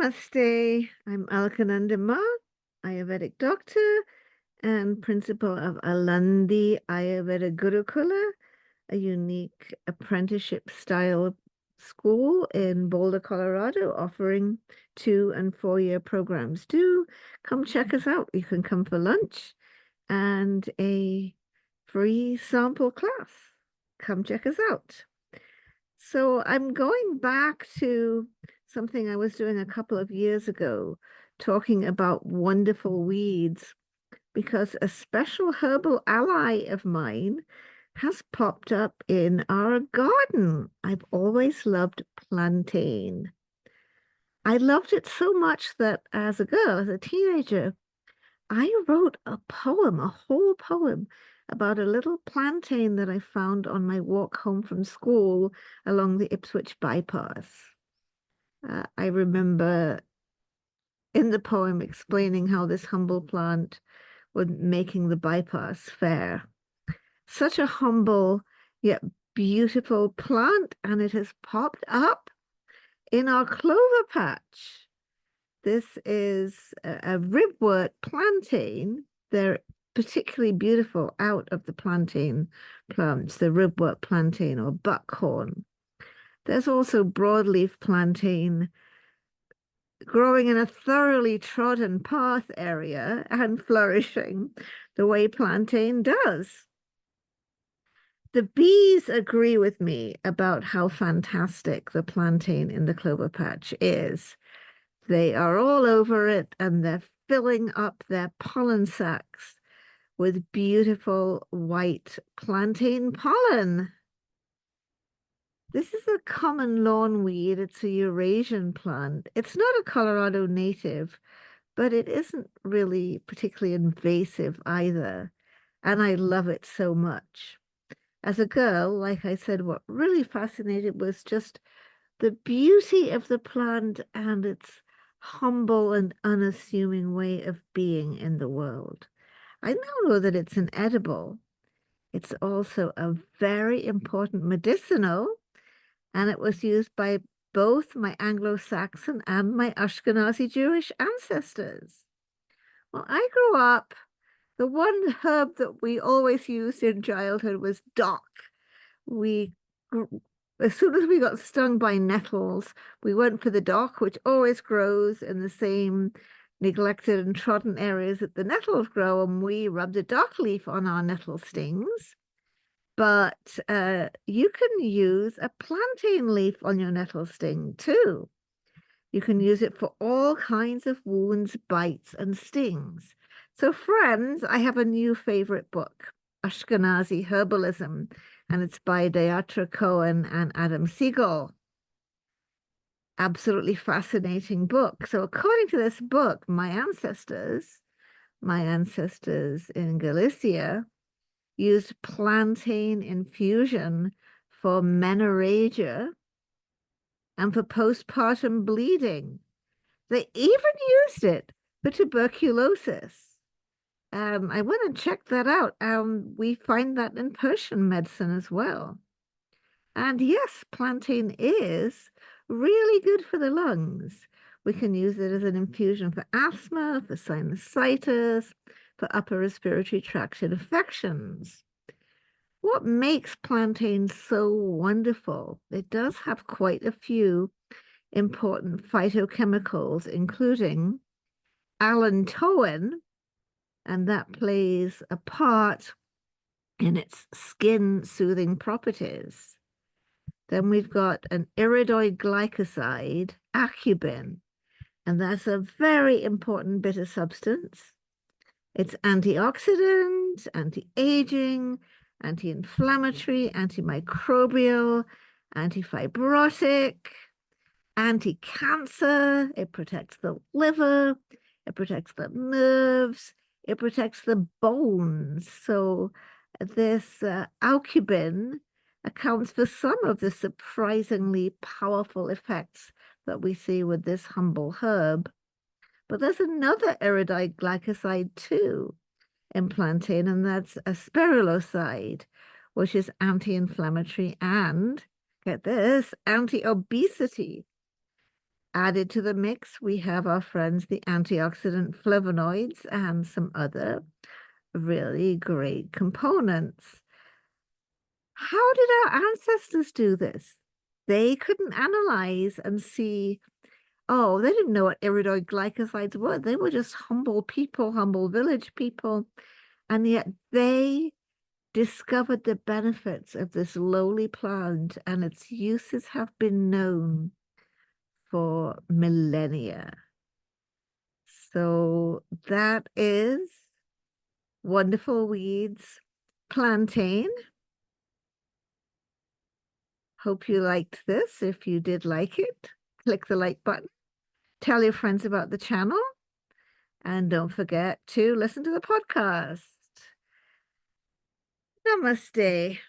Namaste. I'm Alkanandama, Ayurvedic doctor and principal of Alandi Ayurveda Gurukula, a unique apprenticeship style school in Boulder, Colorado, offering 2 and 4 year programs. Do come check us out. You can come for lunch and a free sample class. Come check us out. So I'm going back to something I was doing a couple of years ago, talking about wonderful weeds, because a special herbal ally of mine has popped up in our garden. I've always loved plantain. I loved it so much that as a girl, as a teenager, I wrote a poem, a whole poem about a little plantain that I found on my walk home from school along the Ipswich bypass. I remember in the poem explaining how this humble plant was making the bypass fair. Such a humble yet beautiful plant, and it has popped up in our clover patch. This is a ribwort plantain. They're particularly beautiful out of the plantain plants, the ribwort plantain or buckhorn. There's also broadleaf plantain growing in a thoroughly trodden path area and flourishing the way plantain does. The bees agree with me about how fantastic the plantain in the clover patch is. They are all over it and they're filling up their pollen sacs with beautiful white plantain pollen. This is a common lawn weed. It's a Eurasian plant. It's not a Colorado native, but it isn't really particularly invasive either. And I love it so much. As a girl, like I said, what really fascinated was just the beauty of the plant and its humble and unassuming way of being in the world. I now know that it's an edible. It's also a very important medicinal, and it was used by both my Anglo-Saxon and my Ashkenazi Jewish ancestors. Well, I grew up, the one herb that we always used in childhood was dock. We, as soon as we got stung by nettles, we went for the dock, which always grows in the same neglected and trodden areas that the nettles grow, and we rubbed a dock leaf on our nettle stings. But you can use a plantain leaf on your nettle sting too. You can use it for all kinds of wounds, bites, and stings. So, friends, I have a new favorite book, Ashkenazi Herbalism, and it's by Dayatra Cohen and Adam Siegel. Absolutely fascinating book. So, according to this book, my ancestors in Galicia, used plantain infusion for menorrhagia and for postpartum bleeding. They even used it for tuberculosis. I went and checked that out. We find that in Persian medicine as well. And yes, plantain is really good for the lungs. We can use it as an infusion for asthma, for sinusitis, for upper respiratory tract infections. What makes plantain so wonderful? It does have quite a few important phytochemicals, including allantoin, and that plays a part in its skin soothing properties. Then we've got an iridoid glycoside, acubin, and that's a very important bitter substance. It's antioxidant, anti-aging, anti-inflammatory, antimicrobial, antifibrotic, anti-cancer. It protects the liver, it protects the nerves, it protects the bones. So this aucubin accounts for some of the surprisingly powerful effects that we see with this humble herb. But there's another iridoid glycoside too in plantain, and that's a spiruloside, which is anti-inflammatory and, get this, anti-obesity. Added to the mix, we have our friends, the antioxidant flavonoids, and some other really great components. How did our ancestors do this? They couldn't analyze and see, oh, they didn't know what iridoid glycosides were. They were just humble people, humble village people. And yet they discovered the benefits of this lowly plant, and its uses have been known for millennia. So that is Wonderful Weeds Plantain. Hope you liked this. If you did like it, click the like button. Tell your friends about the channel. And don't forget to listen to the podcast. Namaste.